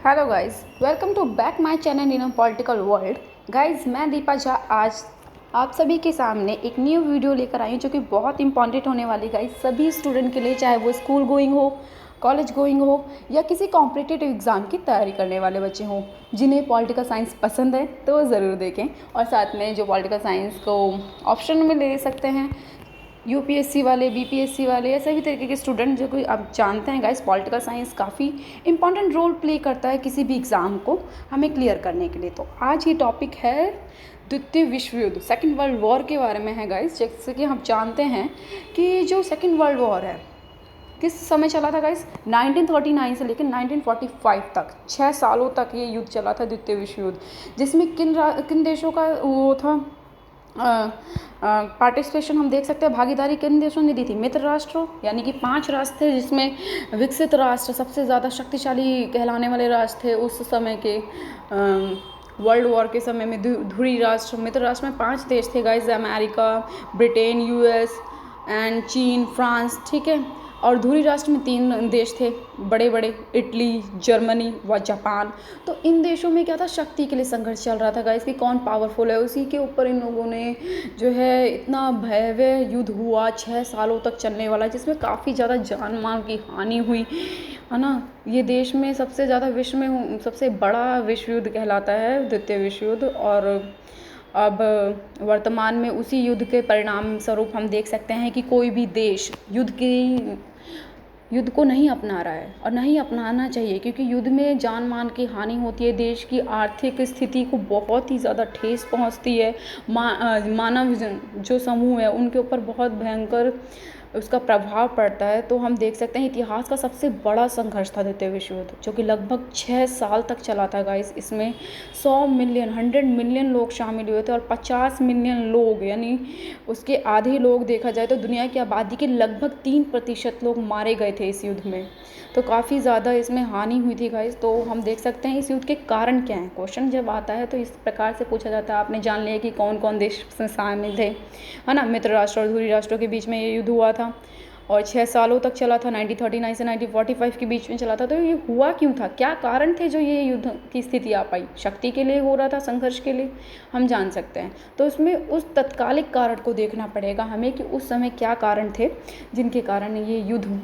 Hello guys, welcome to back my channel in political world. Guys, मैं दीपा झा आज आप सभी के सामने एक न्यू वीडियो लेकर आई हूँ जो कि बहुत इंपॉर्टेंट होने वाली गाइस सभी स्टूडेंट के लिए, चाहे वो स्कूल गोइंग हो, कॉलेज गोइंग हो या किसी कॉम्पिटिटिव एग्ज़ाम की तैयारी करने वाले बच्चे हों। जिन्हें पॉलिटिकल साइंस पसंद है तो ज़रूर देखें, और साथ में जो पॉलिटिकल साइंस को ऑप्शन में ले सकते हैं, यूपीएससी वाले, बीपीएससी वाले या सभी तरीके के स्टूडेंट जो कि आप जानते हैं गाइस, पॉलिटिकल साइंस काफ़ी इंपॉर्टेंट रोल प्ले करता है किसी भी एग्ज़ाम को हमें क्लियर करने के लिए। तो आज ये टॉपिक है द्वितीय विश्व युद्ध, सेकेंड वर्ल्ड वॉर के बारे में है गाइस। जैसे कि हम जानते हैं कि जो सेकेंड वर्ल्ड वॉर है किस समय चला था गाइस, 1939 से लेकर 1945 तक 6 सालों तक ये युद्ध चला था, द्वितीय विश्व युद्ध। जिसमें किन देशों का वो था पार्टिसिपेशन, हम देख सकते हैं भागीदारी किन देशों ने दी थी। मित्र राष्ट्रों यानी कि 5 राष्ट्र थे, जिसमें विकसित राष्ट्र सबसे ज़्यादा शक्तिशाली कहलाने वाले राष्ट्र थे उस समय के वर्ल्ड वॉर के समय में। ध्रुवीय राष्ट्र, मित्र राष्ट्र में 5 देश थे guys, America, Britain, US and चीन, फ्रांस, ठीक है। और ध्रुवीय राष्ट्र में 3 देश थे बड़े बड़े, इटली, जर्मनी व जापान। तो इन देशों में क्या था, शक्ति के लिए संघर्ष चल रहा था गाइस कि कौन पावरफुल है। उसी के ऊपर इन लोगों ने जो है इतना भयावह युद्ध हुआ 6 सालों तक चलने वाला, जिसमें काफ़ी ज़्यादा जान माल की हानि हुई है ना। ये देश में सबसे ज़्यादा विश्व में सबसे बड़ा विश्व युद्ध कहलाता है द्वितीय विश्व युद्ध। और अब वर्तमान में उसी युद्ध के परिणाम स्वरूप हम देख सकते हैं कि कोई भी देश युद्ध को नहीं अपना रहा है और नहीं अपनाना चाहिए, क्योंकि युद्ध में जान मान की हानि होती है, देश की आर्थिक स्थिति को बहुत ही ज़्यादा ठेस पहुंचती है, मानव जो समूह है उनके ऊपर बहुत भयंकर उसका प्रभाव पड़ता है। तो हम देख सकते हैं इतिहास का सबसे बड़ा संघर्ष था द्वितीय विश्व युद्ध, जो कि लगभग 6 साल तक चला था गाइस। इसमें 100 मिलियन 100 मिलियन लोग शामिल हुए थे और 50 मिलियन लोग, यानी उसके आधे लोग देखा जाए तो दुनिया की आबादी के लगभग 3% लोग मारे गए थे इस युद्ध में। तो काफ़ी ज़्यादा इसमें हानि हुई थी गाइस। तो हम देख सकते हैं इस युद्ध के कारण क्या हैं। क्वेश्चन जब आता है तो इस प्रकार से पूछा जाता है, आपने जान लिया कि कौन कौन देश शामिल थे, है ना। मित्र राष्ट्र और ध्रुवीय राष्ट्रों के बीच में ये युद्ध हुआ था और 6 सालों तक चला था, 1939 से 1945 के बीच में चला था। तो ये हुआ क्यों था, क्या कारण थे जो ये युद्ध की स्थिति आ पाई। शक्ति के लिए हो रहा था, संघर्ष के लिए, हम जान सकते हैं। तो उसमें उस तत्कालिक कारण को देखना पड़ेगा हमें कि उस समय क्या कारण थे जिनके कारण ये युद्ध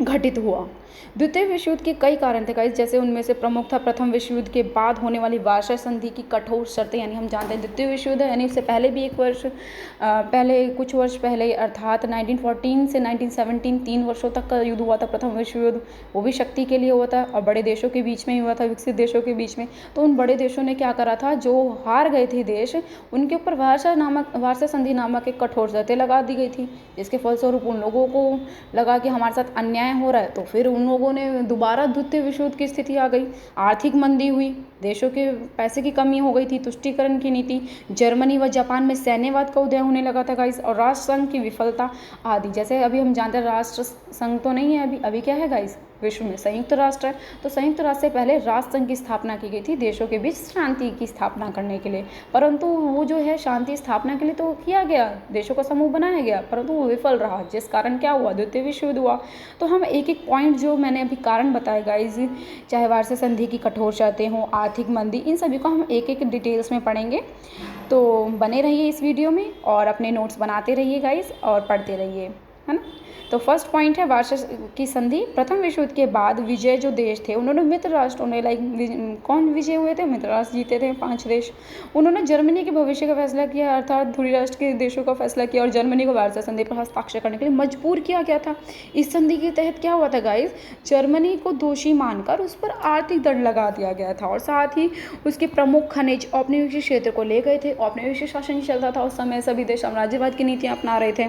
घटित हुआ। द्वितीय विश्व युद्ध के कई कारण थे गाइस, जैसे उनमें से प्रमुख था प्रथम विश्व युद्ध के बाद होने वाली वार्षा संधि की कठोर शर्तें। यानी हम जानते हैं द्वितीय विश्व युद्ध यानी उससे पहले भी कुछ वर्ष पहले अर्थात 1914 से 1917 3 वर्षों तक का युद्ध हुआ था प्रथम विश्व युद्ध। वो भी शक्ति के लिए हुआ था और बड़े देशों के बीच में ही हुआ था, विकसित देशों के बीच में। तो उन बड़े देशों ने क्या करा था, जो हार गए थे देश, उनके ऊपर वार्षा संधि नामक एक कठोर शर्तें लगा दी गई थी, जिसके फलस्वरूप उन लोगों को लगा कि हमारे साथ अन्याय हो रहा है। तो फिर उन लोगों ने दोबारा द्वितीय विश्व युद्ध की स्थिति आ गई, आर्थिक मंदी हुई, देशों के पैसे की कमी हो गई थी, तुष्टीकरण की नीति, जर्मनी व जापान में सैन्यवाद का उदय होने लगा था गाइस, और राष्ट्र संघ की विफलता आदि। जैसे अभी हम जानते हैं राष्ट्र संघ तो नहीं है, अभी क्या है गाइस, विश्व में संयुक्त राष्ट्र है। तो संयुक्त राष्ट्र से पहले राष्ट्र संघ की स्थापना की गई थी देशों के बीच शांति की स्थापना करने के लिए, परंतु वो जो है शांति स्थापना के लिए तो किया गया, देशों का समूह बनाया गया, परंतु वो विफल रहा, जिस कारण क्या हुआ, द्वितीय विश्व युद्ध हुआ। तो हम एक एक पॉइंट जो मैंने अभी कारण बताए गाइज, चाहे वार्षा संधि की कठोर शर्तें हों, आर्थिक मंदी, इन सभी को हम एक एक डिटेल्स में पढ़ेंगे। तो बने रहिए इस वीडियो में और अपने नोट्स बनाते रहिए गाइज और पढ़ते रहिए, है ना। तो फर्स्ट पॉइंट है वार्षा की संधि। प्रथम विश्व युद्ध के बाद विजय जो देश थे उन्होंने मित्र राष्ट्रों ने कौन विजय हुए थे, मित्र राष्ट्र जीते थे 5 देश। उन्होंने जर्मनी के भविष्य का फैसला किया, अर्थात ध्रुवीय राष्ट्र के देशों का फैसला किया और जर्मनी को वार्षा संधि पर हस्ताक्षर करने के लिए मजबूर किया गया था। इस संधि के तहत क्या हुआ था गाइस, जर्मनी को दोषी मानकर उस पर आर्थिक दंड लगा दिया गया था और साथ ही उसके प्रमुख खनिज औपनिवेशिक क्षेत्र को ले गए थे। औपनिवेशिक शासन चलता था उस समय, सभी देश साम्राज्यवाद की नीतियाँ अपना रहे थे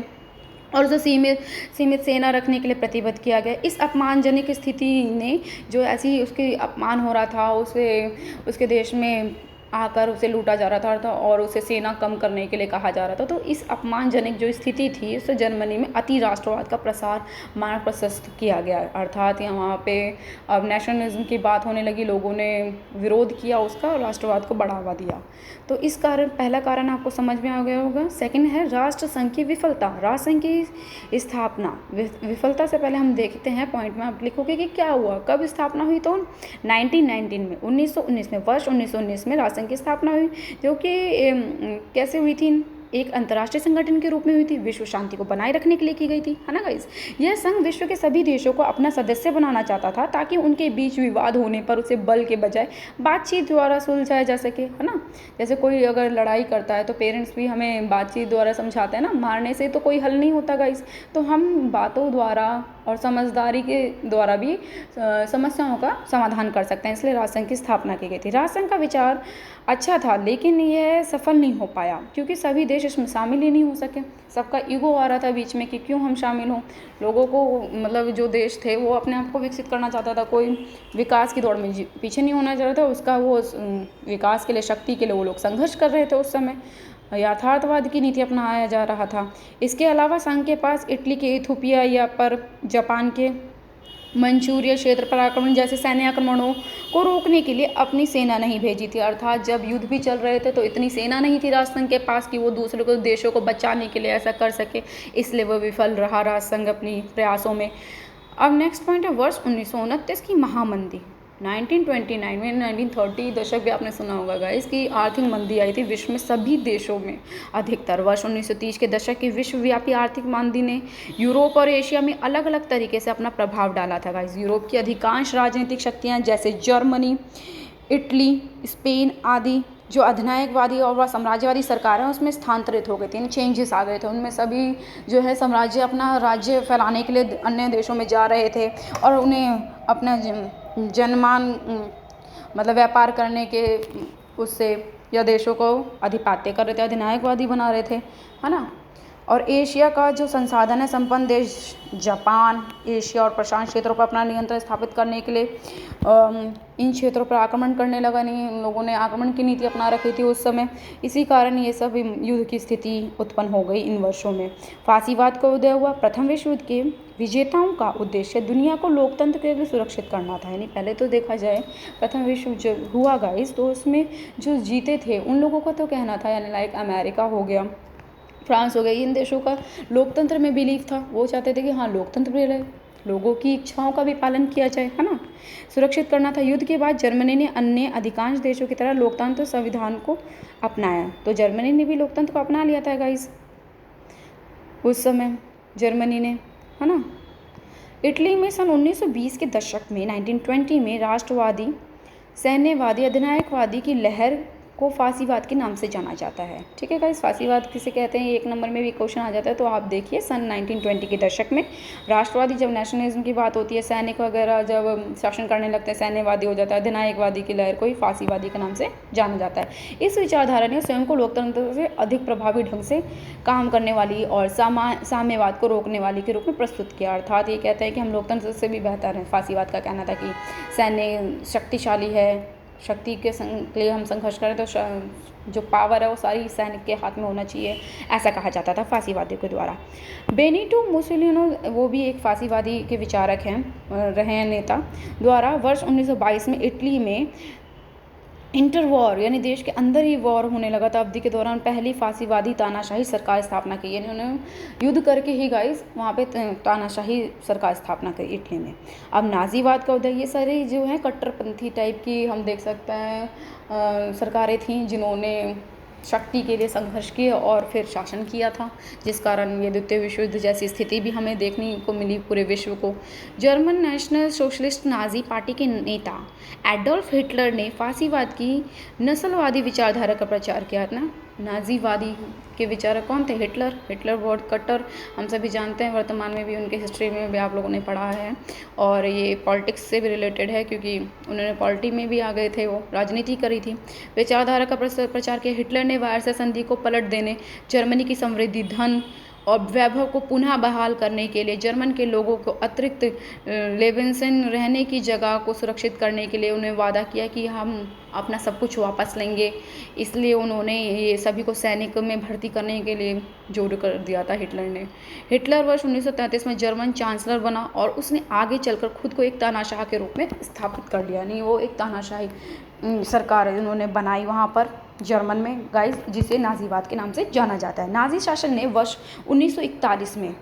और उसे सीमित सेना रखने के लिए प्रतिबद्ध किया गया। इस अपमानजनक स्थिति ने जो ऐसी उसके अपमान हो रहा था, उसके देश में आकर उसे लूटा जा रहा था और उसे सेना कम करने के लिए कहा जा रहा था। तो इस अपमानजनक जो स्थिति थी, उससे जर्मनी में अति राष्ट्रवाद का प्रसार मार्ग प्रशस्त किया गया, अर्थात यहाँ पे अब नेशनलिज्म की बात होने लगी, लोगों ने विरोध किया उसका और राष्ट्रवाद को बढ़ावा दिया। तो इस कारण पहला कारण आपको समझ में आ गया होगा। सेकंड है राष्ट्र संघ की विफलता, राष्ट्र संघ की स्थापना। विफलता से पहले हम देखते हैं पॉइंट में, आप लिखोगे कि क्या हुआ, कब स्थापना हुई, तो 1919 में 1919 में वर्ष 1919 में राष्ट्र संघ की स्थापना हुई, जो कि कैसे हुई थी, एक अंतर्राष्ट्रीय संगठन के रूप में हुई थी, विश्व शांति को बनाए रखने के लिए की गई थी, है ना गाइस। यह संघ विश्व के सभी देशों को अपना सदस्य बनाना चाहता था ताकि उनके बीच विवाद होने पर उसे बल के बजाय बातचीत द्वारा सुलझाया जा सके, है ना। जैसे कोई अगर लड़ाई करता है तो पेरेंट्स भी हमें बातचीत द्वारा समझाते हैं ना, मारने से तो कोई हल नहीं होता गाइस। तो हम बातों द्वारा और समझदारी के द्वारा भी समस्याओं का समाधान कर सकते हैं, इसलिए राष्ट्र संघ की स्थापना की गई थी। राष्ट्र संघ का विचार अच्छा था लेकिन यह सफल नहीं हो पाया क्योंकि सभी देश इसमें शामिल ही नहीं हो सके। सबका ईगो आ रहा था बीच में कि क्यों हम शामिल हों। लोगों को मतलब जो देश थे वो अपने आप को विकसित करना चाहता था, कोई विकास की दौड़ में पीछे नहीं होना चाहता था। उसका वो विकास के लिए, शक्ति के लिए वो लोग संघर्ष कर रहे थे। उस समय यथार्थवाद की नीति अपनाया जा रहा था। इसके अलावा संघ के पास इटली के इथोपिया या पर जापान के मंचूरिया क्षेत्र पर आक्रमण जैसे सैन्य आक्रमणों को रोकने के लिए अपनी सेना नहीं भेजी थी, अर्थात जब युद्ध भी चल रहे थे तो इतनी सेना नहीं थी राष्ट्र संघ के पास कि वो दूसरे को देशों को बचाने के लिए ऐसा कर सके, इसलिए वो विफल रहा राष्ट्र संघ अपनी प्रयासों में। अब नेक्स्ट पॉइंट है वर्ष 1929 की महामंदी। 1929 में 1930 दशक भी आपने सुना होगा गाइस कि आर्थिक मंदी आई थी विश्व में सभी देशों में अधिकतर। वर्ष 1930 के दशक की विश्वव्यापी आर्थिक मंदी ने यूरोप और एशिया में अलग अलग तरीके से अपना प्रभाव डाला था गाइस। यूरोप की अधिकांश राजनीतिक शक्तियाँ जैसे जर्मनी, इटली, स्पेन आदि जो अधिनायकवादी और वह साम्राज्यवादी सरकार है उसमें स्थानांतरित हो गए थे, चेंजेस आ गए थे। उनमें सभी जो है साम्राज्य अपना राज्य फैलाने के लिए अन्य देशों में जा रहे थे और उन्हें अपना जनमान मतलब व्यापार करने के उससे या देशों को अधिपत्य कर रहे थे, अधिनायकवादी बना रहे थे, है ना। और एशिया का जो संसाधन है संपन्न देश जापान एशिया और प्रशांत क्षेत्रों पर अपना नियंत्रण स्थापित करने के लिए इन क्षेत्रों पर आक्रमण करने लगा। नहीं, इन लोगों ने आक्रमण की नीति अपना रखी थी उस समय। इसी कारण ये सब युद्ध की स्थिति उत्पन्न हो गई इन वर्षों में। फासीवाद का उदय हुआ। प्रथम विश्व युद्ध के विजेताओं का उद्देश्य दुनिया को लोकतंत्र के लिए सुरक्षित करना था। यानी पहले तो देखा जाए प्रथम विश्व युद्ध जब हुआ गाइस तो उसमें जो जीते थे उन लोगों का तो कहना था, यानी लाइक अमेरिका हो गया, फ्रांस हो गया, इन देशों का लोकतंत्र में बिलीव था। वो चाहते थे कि हाँ लोकतंत्र भी रहे, लोगों की इच्छाओं का भी पालन किया जाए, है ना, सुरक्षित करना था। युद्ध के बाद जर्मनी ने अन्य अधिकांश देशों की तरह लोकतंत्र संविधान को अपनाया। तो जर्मनी ने भी लोकतंत्र को अपना लिया था गाइस उस समय जर्मनी ने, है ना। इटली में सन 1920 के दशक में 1920 में राष्ट्रवादी सैन्यवादी अधिनायकवादी की लहर को फासीवाद के नाम से जाना जाता है। ठीक है गाइस, फासीवाद किसे कहते हैं, एक नंबर में भी क्वेश्चन आ जाता है। तो आप देखिए सन 1920 के दशक में राष्ट्रवादी जब नेशनलिज्म की बात होती है, सैनिक वगैरह जब शासन करने लगते हैं, सैन्यवादी हो जाता है, अधिनायकवादी की लहर को ही फासीवादी के नाम से जाना जाता है। इस विचारधारा ने स्वयं को लोकतंत्र से अधिक प्रभावी ढंग से काम करने वाली और साम्यवाद को रोकने वाली के रूप में प्रस्तुत किया। अर्थात ये कहते हैं कि हम लोकतंत्र से भी बेहतर हैं। फासीवाद का कहना था कि सैन्य शक्तिशाली है, शक्ति के लिए हम संघर्ष करें तो जो पावर है वो सारी सैनिक के हाथ में होना चाहिए, ऐसा कहा जाता था फासीवादियों के द्वारा। बेनिटो मुसोलिनो वो भी एक फासीवादी के विचारक हैं, रहे हैं नेता, द्वारा वर्ष 1922 में इटली में इंटर वॉर यानी देश के अंदर ही वॉर होने लगा था अवधि के दौरान पहली फासीवादी तानाशाही सरकार स्थापना की। यानी उन्होंने युद्ध करके ही गाइस वहाँ पे तानाशाही सरकार स्थापना की इटली में। अब नाजीवाद का उदय, ये सारी जो है कट्टरपंथी टाइप की हम देख सकते हैं सरकारें थीं जिन्होंने शक्ति के लिए संघर्ष किया और फिर शासन किया था, जिस कारण ये द्वितीय विश्व युद्ध जैसी स्थिति भी हमें देखने को मिली पूरे विश्व को। German national socialist Nazi party के नेता एडोल्फ हिटलर ने फासीवाद की नस्लवादी विचारधारा का प्रचार किया था। नाजीवादी के विचारक कौन थे? हिटलर बहुत कट्टर, हम सभी जानते हैं, वर्तमान में भी उनके हिस्ट्री में भी आप लोगों ने पढ़ा है और ये पॉलिटिक्स से भी रिलेटेड है क्योंकि उन्होंने पॉलिटी में भी आ गए थे, वो राजनीति करी थी। विचारधारा का प्रचार किया। हिटलर ने वायरसा संधि को पलट देने, जर्मनी की समृद्धि, धन और वैभव को पुनः बहाल करने के लिए जर्मन के लोगों को अतिरिक्त लेवेंसन रहने की जगह को सुरक्षित करने के लिए उन्हें वादा किया कि हम अपना सब कुछ वापस लेंगे। इसलिए उन्होंने ये सभी को सैनिक में भर्ती करने के लिए जोर कर दिया था हिटलर ने। हिटलर वर्ष 1933 में जर्मन चांसलर बना और उसने आगे चलकर खुद को एक तानाशाह के रूप में स्थापित कर लिया, यानी वो एक तानाशाही सरकार उन्होंने बनाई वहाँ पर जर्मन में गाइस, जिसे नाजीवाद के नाम से जाना जाता है। नाजी शासन ने वर्ष 1941 में,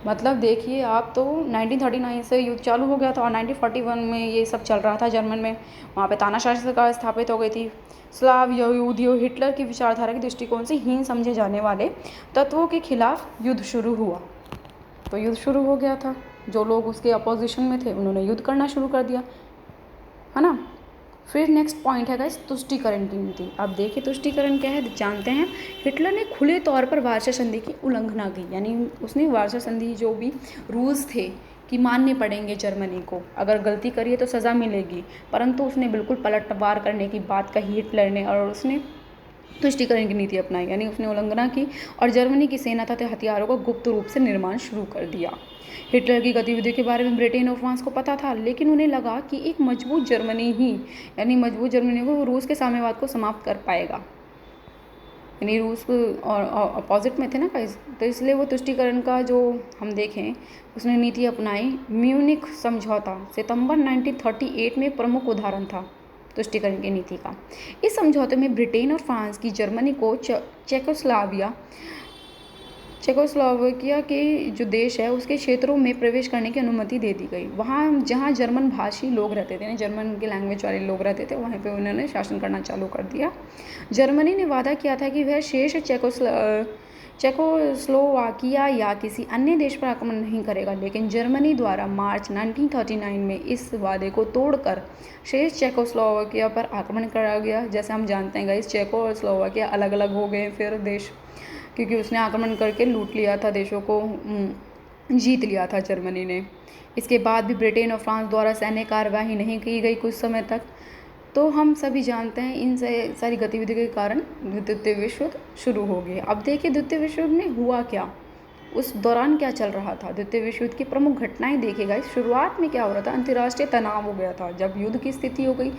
मतलब देखिए आप, तो 1939 से युद्ध चालू हो गया था और 1941 में ये सब चल रहा था जर्मन में। वहाँ पे तानाशाही सरकार स्थापित हो गई थी। स्लाव यहूदियों हिटलर की विचारधारा के दृष्टिकोण से हीन समझे जाने वाले तत्वों के खिलाफ युद्ध शुरू हुआ। तो युद्ध शुरू हो गया था, जो लोग उसके अपोजिशन में थे उन्होंने युद्ध करना शुरू कर दिया, है ना। फिर नेक्स्ट पॉइंट है गाइस तुष्टीकरण की नीति। अब देखिए तुष्टीकरण क्या है जानते हैं। हिटलर ने खुले तौर पर वार्सा संधि की उल्लंघना की, यानी उसने वार्सा संधि जो भी रूल्स थे कि मानने पड़ेंगे जर्मनी को, अगर गलती करिए तो सज़ा मिलेगी, परंतु उसने बिल्कुल पलटवार करने की बात कही हिटलर ने और उसने तुष्टीकरण की नीति अपनाई, यानी उसने उल्लंघना की और जर्मनी की सेना तथा हथियारों का गुप्त रूप से निर्माण शुरू कर दिया। हिटलर की गतिविधियों के बारे में ब्रिटेन और फ्रांस को पता था, लेकिन उन्हें लगा कि एक मजबूत जर्मनी ही, यानी मजबूत जर्मनी को रूस के साम्यवाद को समाप्त कर पाएगा, यानी रूस और अपोजिट में थे ना गाइस, तो इसलिए वो तुष्टीकरण का जो हम देखें उसने नीति अपनाई। म्यूनिख समझौता सितंबर 1938 में प्रमुख उदाहरण था तुष्टीकरण की नीति का। इस समझौते में ब्रिटेन और फ्रांस की जर्मनी को चेकोस्लोवाकिया के जो देश है उसके क्षेत्रों में प्रवेश करने की अनुमति दे दी गई। वहाँ जहाँ जर्मन भाषी लोग रहते थे, जर्मन के लैंग्वेज वाले लोग रहते थे, वहाँ पे उन्होंने शासन करना चालू कर दिया। जर्मनी ने वादा किया था कि वह शेष चेकोस्लोवाकिया या किसी अन्य देश पर आक्रमण नहीं करेगा, लेकिन जर्मनी द्वारा मार्च 1939 में इस वादे को तोड़कर शेष चेकोस्लोवाकिया पर आक्रमण करा गया। जैसे हम जानते हैं गाइस, चेकोस्लोवाकिया अलग अलग हो गए फिर देश, क्योंकि उसने आक्रमण करके लूट लिया था, देशों को जीत लिया था जर्मनी ने। इसके बाद भी ब्रिटेन और फ्रांस द्वारा सैन्य कार्यवाही नहीं की गई कुछ समय तक। तो हम सभी जानते हैं इन सारी गतिविधियों के कारण द्वितीय विश्व युद्ध शुरू हो गया। अब देखिए द्वितीय विश्व युद्ध में हुआ क्या, उस दौरान क्या चल रहा था। द्वितीय विश्व युद्ध की प्रमुख घटनाएं देखिएगा। शुरुआत में क्या हो रहा था, अंतर्राष्ट्रीय तनाव हो गया था। जब युद्ध की स्थिति हो गई,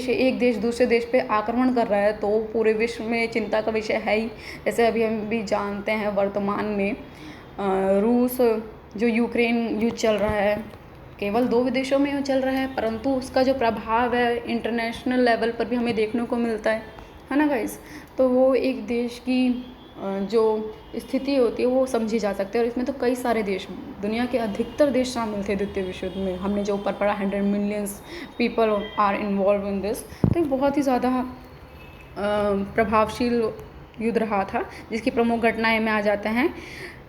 एक देश दूसरे देश पे आक्रमण कर रहा है, तो पूरे विश्व में चिंता का विषय है ही। जैसे अभी हम भी जानते हैं वर्तमान में रूस जो यूक्रेन युद्ध चल रहा है, केवल 2 विदेशों में चल रहा है, परंतु उसका जो प्रभाव है इंटरनेशनल लेवल पर भी हमें देखने को मिलता है ना गाइस। तो वो एक देश की जो स्थिति होती है वो समझी जा सकती है। और इसमें तो कई सारे देश, दुनिया के अधिकतर देश शामिल थे द्वितीय विश्व युद्ध में। हमने जो ऊपर पढ़ा 100 millions people are involve in this, तो बहुत ही ज़्यादा प्रभावशील युद्ध रहा था, जिसकी प्रमुख घटनाएं में आ जाते हैं।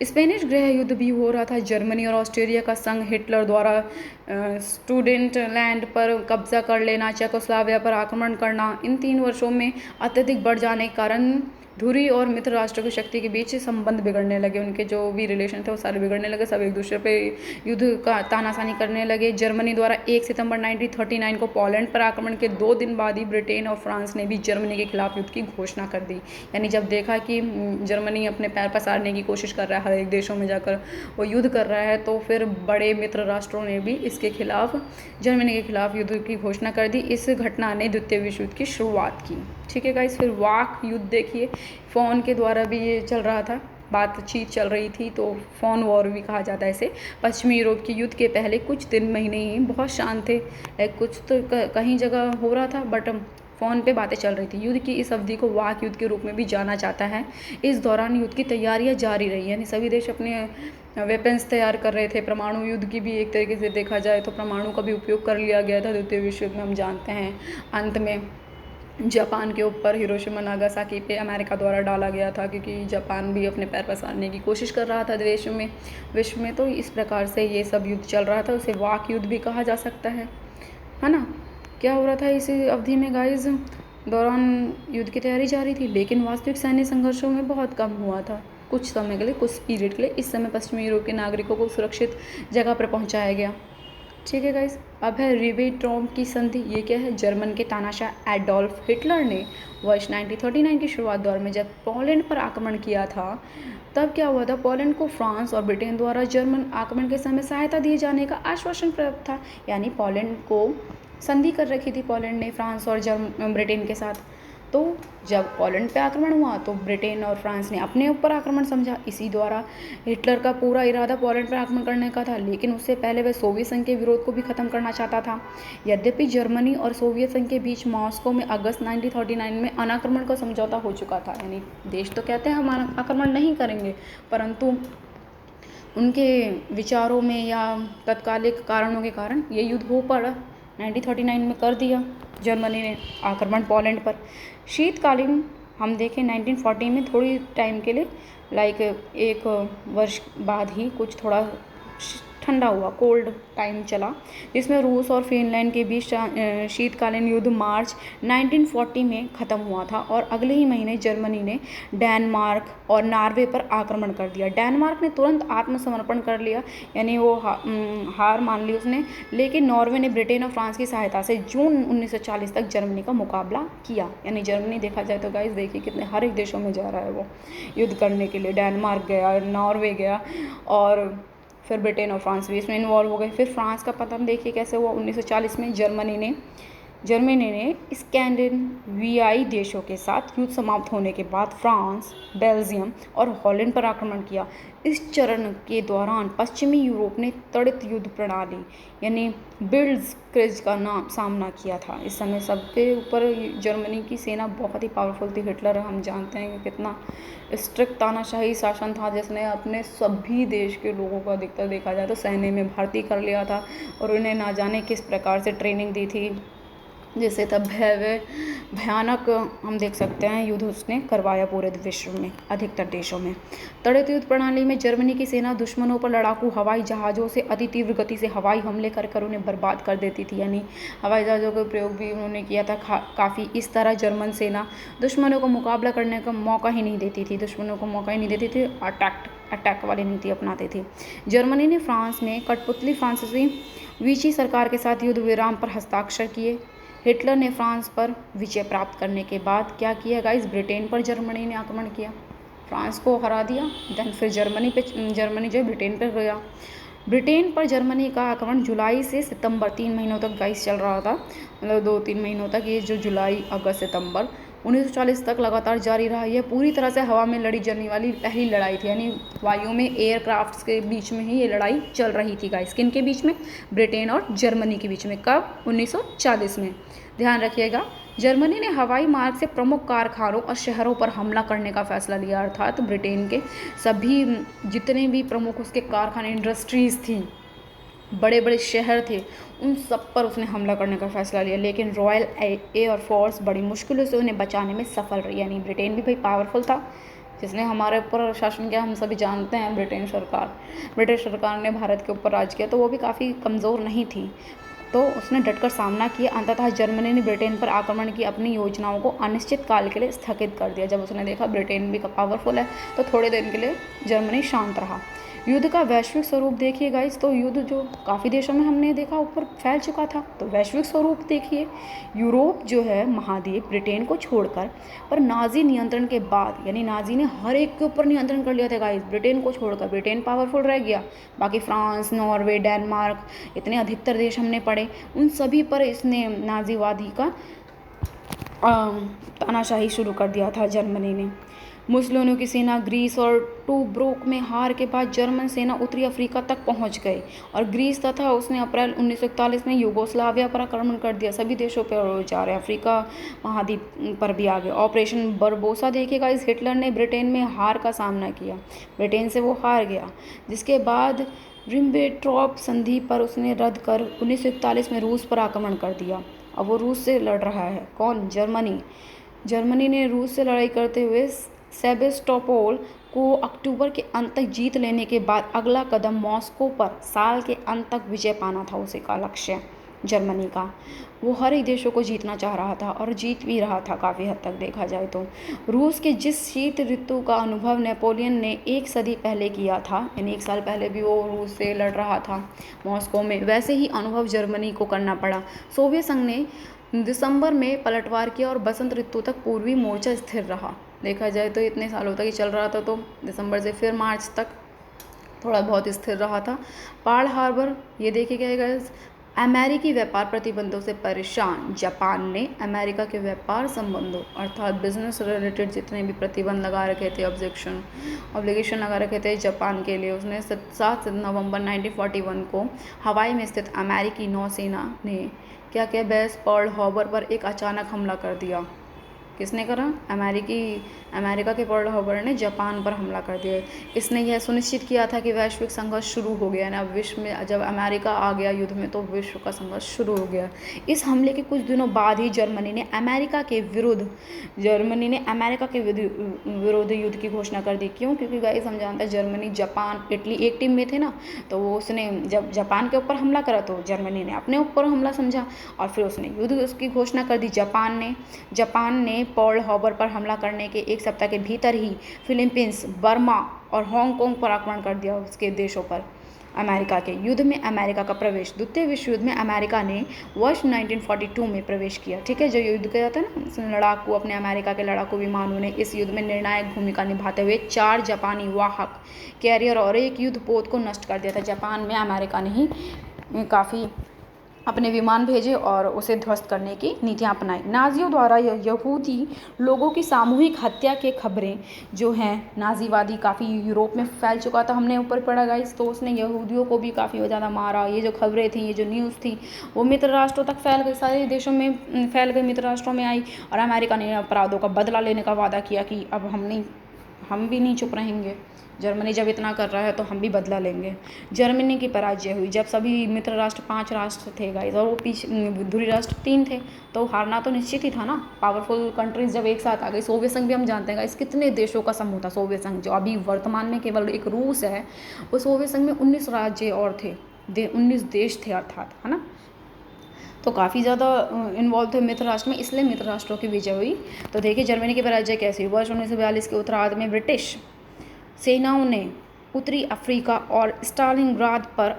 स्पेनिश गृह युद्ध भी हो रहा था। जर्मनी और ऑस्ट्रेलिया का संघ हिटलर द्वारा स्टूडेंट लैंड पर कब्जा कर लेना, चेकोस्लोवाकिया पर आक्रमण करना, इन 3 वर्षों में अत्यधिक बढ़ जाने के कारण धुरी और मित्र राष्ट्रों की शक्ति के बीच संबंध बिगड़ने लगे। उनके जो भी रिलेशन थे वो सारे बिगड़ने लगे, सब एक दूसरे पे युद्ध का तानाशानी करने लगे। जर्मनी द्वारा 1 सितंबर 1939 को पोलैंड पर आक्रमण के 2 दिन बाद ही ब्रिटेन और फ्रांस ने भी जर्मनी के खिलाफ युद्ध की घोषणा कर दी। यानी जब देखा कि जर्मनी अपने पैर पसारने की कोशिश कर रहा है, हर एक देशों में जाकर वो युद्ध कर रहा है, तो फिर बड़े मित्र राष्ट्रों ने भी इसके खिलाफ, जर्मनी के खिलाफ युद्ध की घोषणा कर दी। इस घटना ने द्वितीय विश्व युद्ध की शुरुआत की। ठीक है गाइस। फिर वाक युद्ध देखिए, फ़ोन के द्वारा भी ये चल रहा था, बातचीत चल रही थी, तो फ़ोन वॉर भी कहा जाता है इसे। पश्चिमी यूरोप के युद्ध के पहले कुछ दिन महीने ही बहुत शांत थे, कुछ तो कहीं जगह हो रहा था, बट फ़ोन पे बातें चल रही थी। युद्ध की इस अवधि को वाक युद्ध के रूप में भी जाना जाता है। इस दौरान युद्ध की तैयारियां जारी रही, यानी सभी देश अपने वेपन्स तैयार कर रहे थे। परमाणु युद्ध की भी एक तरीके से देखा जाए तो परमाणु का भी उपयोग कर लिया गया था द्वितीय विश्व युद्ध में। हम जानते हैं अंत में जापान के ऊपर हिरोशिमा नागासाकी पे अमेरिका द्वारा डाला गया था, क्योंकि जापान भी अपने पैर पसारने की कोशिश कर रहा था विश्व में। तो इस प्रकार से ये सब युद्ध चल रहा था, उसे वाक युद्ध भी कहा जा सकता है ना। क्या हो रहा था इसी अवधि में गाइस, दौरान युद्ध की तैयारी जारी थी, लेकिन वास्तविक सैन्य संघर्षों में बहुत कम हुआ था कुछ समय के लिए, कुछ पीरियड के लिए। इस समय पश्चिमी यूरोप के नागरिकों को सुरक्षित जगह पर पहुँचाया गया। ठीक है गाइस, अब है रिबेनट्रॉप की संधि। ये क्या है? जर्मन के तानाशाह एडोल्फ हिटलर ने वर्ष 1939 की शुरुआत दौर में जब पोलैंड पर आक्रमण किया था, तब क्या हुआ था? पोलैंड को फ्रांस और ब्रिटेन द्वारा जर्मन आक्रमण के समय सहायता दिए जाने का आश्वासन प्राप्त था। यानी पोलैंड को संधि कर रखी थी पोलैंड ने फ्रांस और ब्रिटेन के साथ। तो जब पोलैंड पे आक्रमण हुआ तो ब्रिटेन और फ्रांस ने अपने ऊपर आक्रमण समझा। इसी द्वारा हिटलर का पूरा इरादा पोलैंड पर आक्रमण करने का था, लेकिन उससे पहले वह सोवियत संघ के विरोध को भी खत्म करना चाहता था। यद्यपि जर्मनी और सोवियत संघ के बीच मॉस्को में अगस्त 1939 में अनाक्रमण का समझौता हो चुका था। यानी देश तो कहते हैं हम आक्रमण नहीं करेंगे, परंतु उनके विचारों में या तत्कालिक कारणों के कारण ये युद्ध हो पड़ा। 1939 में कर दिया जर्मनी ने आक्रमण पोलैंड पर। शीतकालीन हम देखें 1940 में थोड़ी टाइम के लिए एक वर्ष बाद ही कुछ थोड़ा ठंडा हुआ, कोल्ड टाइम चला, जिसमें रूस और फिनलैंड के बीच शीतकालीन युद्ध मार्च 1940 में ख़त्म हुआ था। और अगले ही महीने जर्मनी ने डेनमार्क और नॉर्वे पर आक्रमण कर दिया। डेनमार्क ने तुरंत आत्मसमर्पण कर लिया, यानी वो हार मान ली उसने, लेकिन नॉर्वे ने ब्रिटेन और फ्रांस की सहायता से जून 1940 तक जर्मनी का मुकाबला किया। यानी जर्मनी देखा जाए तो गाइस देखिए कितने हर एक देशों में जा रहा है वो युद्ध करने के लिए। डेनमार्क गया, नॉर्वे गया, और फिर ब्रिटेन और फ्रांस भी इसमें इन्वॉल्व हो गए। फिर फ्रांस का पतन देखिए कैसे हुआ। 1940 में जर्मनी ने स्कैंडिनेवियाई देशों के साथ युद्ध समाप्त होने के बाद फ्रांस, बेल्जियम और हॉलैंड पर आक्रमण किया। इस चरण के दौरान पश्चिमी यूरोप ने त्वरित युद्ध प्रणाली यानी ब्लिट्ज़क्रिग का सामना किया था। इस समय सबके ऊपर जर्मनी की सेना बहुत ही पावरफुल थी। हिटलर हम जानते हैं कि कितना स्ट्रिक्ट तानाशाही शासन था, जिसने अपने सभी देश के लोगों को अधिकतर देखा जाए तो सैन्य में भर्ती कर लिया था और उन्हें ना जाने किस प्रकार से ट्रेनिंग दी थी, जिससे तब भयानक हम देख सकते हैं युद्ध उसने करवाया पूरे विश्व में अधिकतर देशों में। त्वरित युद्ध प्रणाली में जर्मनी की सेना दुश्मनों पर लड़ाकू हवाई जहाज़ों से अति तीव्र गति से हवाई हमले कर उन्हें बर्बाद कर देती थी। यानी हवाई जहाज़ों का प्रयोग भी उन्होंने किया था काफ़ी। इस तरह जर्मन सेना दुश्मनों को मुकाबला करने का मौका ही नहीं देती थी, अटैक वाली नीति अपनाते थे। जर्मनी ने फ्रांस में कठपुतली फ्रांसीसी विची सरकार के साथ युद्ध विराम पर हस्ताक्षर किए। हिटलर ने फ्रांस पर विजय प्राप्त करने के बाद क्या किया गाइस? ब्रिटेन पर जर्मनी ने आक्रमण किया, फ्रांस को हरा दिया। देन फिर जर्मनी जो ब्रिटेन पर गया। ब्रिटेन पर जर्मनी का आक्रमण जुलाई से सितंबर 3 महीनों तक गाइस चल रहा था, मतलब 2-3 महीनों तक। ये जो जुलाई, अगस्त, सितंबर 1940 तक लगातार जारी रहा। यह पूरी तरह से हवा में लड़ी जाने वाली पहली लड़ाई थी, यानी वायु में एयरक्राफ्ट्स के बीच में ही ये लड़ाई चल रही थी गाइस। किन के बीच में? ब्रिटेन और जर्मनी के बीच में। कब? 1940 में। ध्यान रखिएगा, जर्मनी ने हवाई मार्ग से प्रमुख कारखानों और शहरों पर हमला करने का फैसला लिया, अर्थात ब्रिटेन के सभी जितने भी प्रमुख उसके कारखाने, इंडस्ट्रीज़ थी, बड़े बड़े शहर थे, उन सब पर उसने हमला करने का फैसला लिया। लेकिन रॉयल एयर फोर्स बड़ी मुश्किलों से उन्हें बचाने में सफल रही। यानी ब्रिटेन भी भाई पावरफुल था, जिसने हमारे ऊपर शासन किया, हम सभी जानते हैं। ब्रिटिश सरकार ने भारत के ऊपर राज किया, तो वो भी काफ़ी कमज़ोर नहीं थी, तो उसने डटकर सामना किया। अंततः जर्मनी ने ब्रिटेन पर आक्रमण की अपनी योजनाओं को अनिश्चित काल के लिए स्थगित कर दिया। जब उसने देखा ब्रिटेन भी पावरफुल है, तो थोड़े दिन के लिए जर्मनी शांत रहा। युद्ध का वैश्विक स्वरूप देखिए गाइस, तो युद्ध जो काफ़ी देशों में हमने देखा ऊपर फैल चुका था, तो वैश्विक स्वरूप देखिए। यूरोप जो है महाद्वीप ब्रिटेन को छोड़कर, पर नाजी नियंत्रण के बाद, यानी नाजी ने हर एक के ऊपर नियंत्रण कर लिया था गाइस, ब्रिटेन को छोड़कर। ब्रिटेन पावरफुल रह गया, बाकी फ्रांस, नॉर्वे, डेनमार्क, इतने अधिकतर देश हमने पढ़े, उन सभी पर इसने नाजीवादी का तानाशाही शुरू कर दिया था जर्मनी ने। मुसोलिनी की सेना ग्रीस और टोब्रुक में हार के बाद जर्मन सेना उत्तरी अफ्रीका तक पहुंच गई और ग्रीस तथा उसने अप्रैल 1941 में यूगोस्लाविया पर आक्रमण कर दिया। सभी देशों पर जा रहे हैं, अफ्रीका महाद्वीप पर भी आ गए। ऑपरेशन बरबोसा देखिएगा, इस हिटलर ने ब्रिटेन में हार का सामना किया, ब्रिटेन से वो हार गया, जिसके बाद रिबेनट्रॉप संधि पर उसने रद्द कर 1941 में रूस पर आक्रमण कर दिया। अब वो रूस से लड़ रहा है, कौन? जर्मनी ने रूस से लड़ाई करते हुए सेबेस्टोपोल को अक्टूबर के अंत तक जीत लेने के बाद अगला कदम मॉस्को पर साल के अंत तक विजय पाना था उसी का लक्ष्य। जर्मनी का। वो हर एक देशों को जीतना चाह रहा था और जीत भी रहा था काफ़ी हद तक देखा जाए तो। रूस के जिस शीत ऋतु का अनुभव नेपोलियन ने 1 सदी पहले किया था, यानी 1 साल पहले भी वो रूस से लड़ रहा था मॉस्को में, वैसे ही अनुभव जर्मनी को करना पड़ा। सोवियत संघ ने दिसंबर में पलटवार किया और बसंत ऋतु तक पूर्वी मोर्चा स्थिर रहा। देखा जाए तो इतने सालों तक ही चल रहा था, तो दिसंबर से फिर मार्च तक थोड़ा बहुत स्थिर रहा था। पर्ल हार्बर, ये देखे गए गाइस, अमेरिकी व्यापार प्रतिबंधों से परेशान जापान ने अमेरिका के व्यापार संबंधों अर्थात बिजनेस रिलेटेड जितने भी प्रतिबंध लगा रखे थे, ऑब्लिगेशन लगा रखे थे जापान के लिए, उसने 7 नवंबर 1941 को हवाई में स्थित अमेरिकी नौसेना ने क्या क्या बेस पर्ल हार्बर पर एक अचानक हमला कर दिया। किसने करा? अमेरिका के पर्ल हार्बर ने जापान पर हमला कर दिया। इसने यह सुनिश्चित किया था कि वैश्विक संघर्ष शुरू हो गया ना, विश्व में जब अमेरिका आ गया युद्ध में तो विश्व का संघर्ष शुरू हो गया। इस हमले के कुछ दिनों बाद ही जर्मनी ने अमेरिका के विरुद्ध युद्ध की घोषणा कर दी। क्यों? क्योंकि गाइस हम जानते हैं जर्मनी, जापान, इटली एक टीम में थे ना, तो वो उसने जब जापान के ऊपर हमला करा तो जर्मनी ने अपने ऊपर हमला समझा और फिर उसने युद्ध उसकी घोषणा कर दी। जापान ने पर्ल हार्बर पर हमला करने के 1 सप्ताह के भीतर ही फिलीपींस, बर्मा और हांगकांग पर आक्रमण कर दिया उसके देशों पर। अमेरिका के युद्ध में अमेरिका का प्रवेश। द्वितीय विश्व युद्ध में अमेरिका ने वर्ष 1942 में प्रवेश किया। ठीक है, जो युद्ध किया था ना, इसमें लड़ाकू, अपने अमेरिका के लड़ाकू विमानों ने इस युद्ध में निर्णायक भूमिका निभाते हुए 4 जापानी वाहक कैरियर और एक युद्धपोत को नष्ट कर दिया था। जापान में अमेरिका ने ही काफ़ी अपने विमान भेजे और उसे ध्वस्त करने की नीतियां अपनाई। नाजियों द्वारा यहूदी लोगों की सामूहिक हत्या के खबरें जो हैं, नाजीवादी काफ़ी यूरोप में फैल चुका था, हमने ऊपर पढ़ा गाइस, तो उसने यहूदियों को भी काफ़ी ज़्यादा मारा। ये जो खबरें थी, ये जो न्यूज़ थी, वो मित्र राष्ट्रों तक फैल गई, सारे देशों में फैल गई, मित्र राष्ट्रों में आई और अमेरिका ने अपराधों का बदला लेने का वादा किया कि अब हम भी नहीं चुप रहेंगे। जर्मनी जब इतना कर रहा है तो हम भी बदला लेंगे। जर्मनी की पराजय हुई जब सभी मित्र राष्ट्र 5 राष्ट्र थे गाइस और वो धुरी राष्ट्र 3 थे, तो हारना तो निश्चित ही था ना। पावरफुल कंट्रीज जब एक साथ आ गई, सोवियत संघ भी हम जानते हैं गाइस कितने देशों का समूह था सोवियत संघ, जो अभी वर्तमान में केवल एक रूस है। वो सोवियत संघ में 19 राज्य और थे, 19 देश थे अर्थात, है ना, तो काफ़ी ज़्यादा इन्वॉल्व थे मित्र राष्ट्र में, इसलिए मित्र राष्ट्रों की विजय हुई। तो देखिए जर्मनी की पराजय कैसी हुई। वर्ष 1942 के उत्तरार्ध में ब्रिटिश सेनाओं ने उत्तरी अफ्रीका और स्टालिनग्राद पर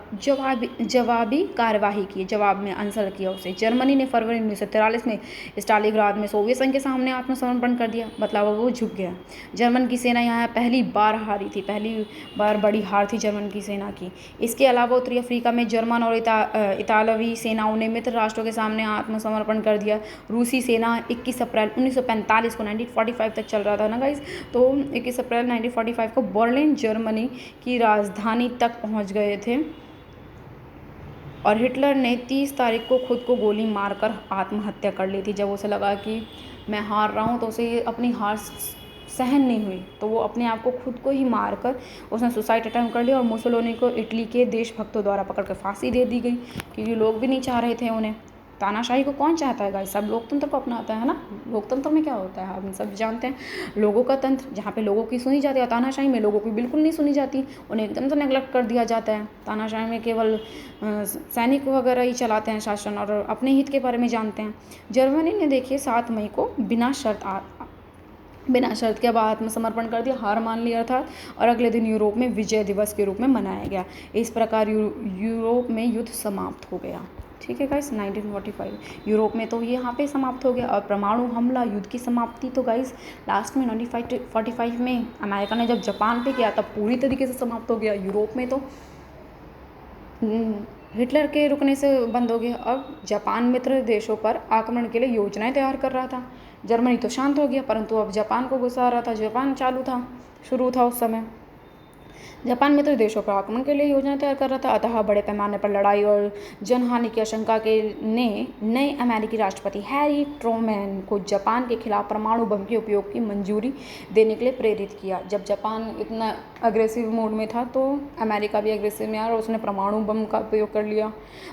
जवाबी कार्यवाही की, जवाब में आंसर किया उसे। जर्मनी ने फरवरी 1943 में स्टालिनग्राद में सोवियत संघ के सामने आत्मसमर्पण कर दिया, मतलब वो झुक गया। जर्मन की सेना यहाँ पहली बार हारी थी, पहली बार बड़ी हार थी जर्मन की सेना की। इसके अलावा उत्तरी अफ्रीका में जर्मन और इतालवी सेनाओं ने मित्र राष्ट्रों के सामने आत्मसमर्पण कर दिया। रूसी सेना 21 अप्रैल 1945 को, 1945 तक चल रहा था ना गाइस, तो 21 अप्रैल 1945 को बर्लिन जर्मनी की राजधानी तक पहुंच गए थे और हिटलर ने 30 तारीख को खुद को गोली मारकर आत्महत्या कर ली थी। जब उसे लगा कि मैं हार रहा हूं, तो उसे अपनी हार सहन नहीं हुई, तो वो अपने आप को खुद को ही मारकर उसने सुसाइड अटेम्प्ट कर लिया और मुसोलिनी को इटली के देशभक्तों द्वारा पकड़कर फांसी दे दी गई, क्योंकि लोग भी नहीं चाह रहे थे उन्हें। तानाशाही को कौन चाहता है गाइस? सब लोकतंत्र को अपनाता है ना। लोकतंत्र में क्या होता है हम सब जानते हैं, लोगों का तंत्र, जहाँ पे लोगों की सुनी जाती है। तानाशाही में लोगों की बिल्कुल नहीं सुनी जाती, उन्हें एकदम से नेगलेक्ट कर दिया जाता है। तानाशाही में केवल सैनिक वगैरह ही चलाते हैं शासन और अपने हित के बारे में जानते हैं। जर्मनी ने देखिए 7 मई को बिना शर्त के अब आत्मसमर्पण कर दिया, हार मान लिया था, और अगले दिन यूरोप में विजय दिवस के रूप में मनाया गया। इस प्रकार यूरोप में युद्ध समाप्त हो गया। ठीक है गाइस, 1945 यूरोप में तो ये यहाँ पे समाप्त हो गया। और परमाणु हमला युद्ध की समाप्ति तो गाइस लास्ट में 1945 में अमेरिका ने जब जापान पे किया तब पूरी तरीके से समाप्त हो गया। यूरोप में तो हिटलर के रुकने से बंद हो गया। अब जापान मित्र देशों पर आक्रमण के लिए योजनाएं तैयार कर रहा था। जर्मनी तो शांत हो गया, परंतु अब जापान को गुस्सा आ रहा था। जापान शुरू था उस समय। जापान मित्र देशों पर आक्रमण के लिए योजना तैयार कर रहा था, अतः बड़े पैमाने पर लड़ाई और जनहानि की आशंका के ने नए अमेरिकी राष्ट्रपति हैरी ट्रूमैन को जापान के खिलाफ परमाणु बम के उपयोग की मंजूरी देने के लिए प्रेरित किया। जब जापान इतना अग्रेसिव मोड में था तो अमेरिका भी अग्रेसिव में आया और उसने परमाणु बम का उपयोग कर लिया।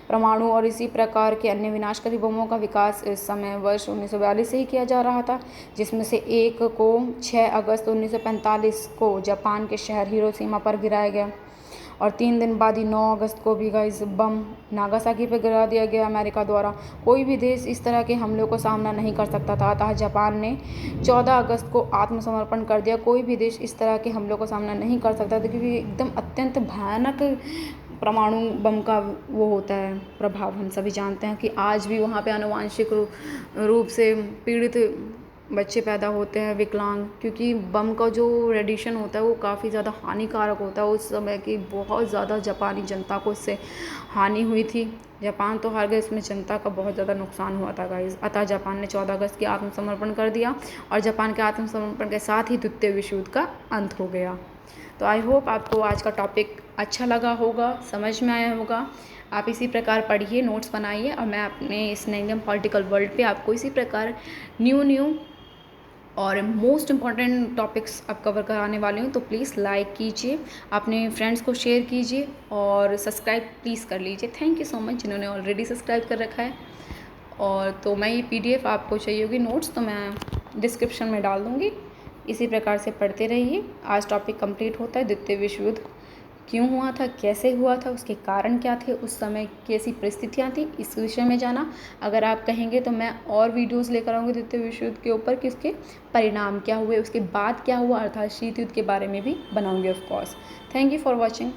परमाणु और इसी प्रकार के अन्य विनाशकारी बमों का विकास इस समय वर्ष 1942 से ही किया जा रहा था, जिसमें से एक को 6 अगस्त 1945 को जापान के शहर हिरोशिमा पर गिराया गया। और 3 दिन बाद ही 9 अगस्त को भी गाइस बम नागासाकी पे गिरा दिया गया अमेरिका द्वारा। कोई भी देश इस तरह के हमलों का सामना नहीं कर सकता था, अतः जापान ने 14 अगस्त को आत्मसमर्पण कर दिया। कोई भी देश इस तरह के हमलों का सामना नहीं कर सकता था, क्योंकि एकदम अत्यंत भयानक परमाणु बम का वो होता है प्रभाव। हम सभी जानते हैं कि आज भी वहाँ पे आनुवांशिक रूप से पीड़ित बच्चे पैदा होते हैं, विकलांग, क्योंकि बम का जो रेडिएशन होता है वो काफ़ी ज़्यादा हानिकारक होता है। उस समय की बहुत ज़्यादा जापानी जनता को इससे हानि हुई थी। जापान तो हार गए, इसमें जनता का बहुत ज़्यादा नुकसान हुआ था गाइस। अतः जापान ने 14 अगस्त की आत्मसमर्पण कर दिया और जापान के आत्मसमर्पण के साथ ही द्वितीय विश्व युद्ध का अंत हो गया। तो आई होप आपको आज का टॉपिक अच्छा लगा होगा, समझ में आया होगा। आप इसी प्रकार पढ़िए, नोट्स बनाइए, और मैं अपने इस नैंगम पॉलिटिकल वर्ल्ड पे आपको इसी प्रकार न्यू और मोस्ट इम्पॉर्टेंट टॉपिक्स अब कवर कराने वाली हूँ। तो प्लीज़ लाइक कीजिए, अपने फ्रेंड्स को शेयर कीजिए और सब्सक्राइब प्लीज़ कर लीजिए। थैंक यू सो मच जिन्होंने ऑलरेडी सब्सक्राइब कर रखा है। और तो मैं ये PDF आपको चाहिए होगी नोट्स, तो मैं डिस्क्रिप्शन में डाल दूँगी। इसी प्रकार से पढ़ते रहिए। आज टॉपिक कंप्लीट होता है। द्वितीय विश्व युद्ध क्यों हुआ था, कैसे हुआ था, उसके कारण क्या थे, उस समय कैसी परिस्थितियाँ थी, इस विषय में जाना। अगर आप कहेंगे तो मैं और वीडियोस लेकर आऊँगी द्वितीय विश्व युद्ध के ऊपर कि उसके परिणाम क्या हुए, उसके बाद क्या हुआ, अर्थात शीत युद्ध के बारे में भी बनाऊँगी of course. Thank you for watching.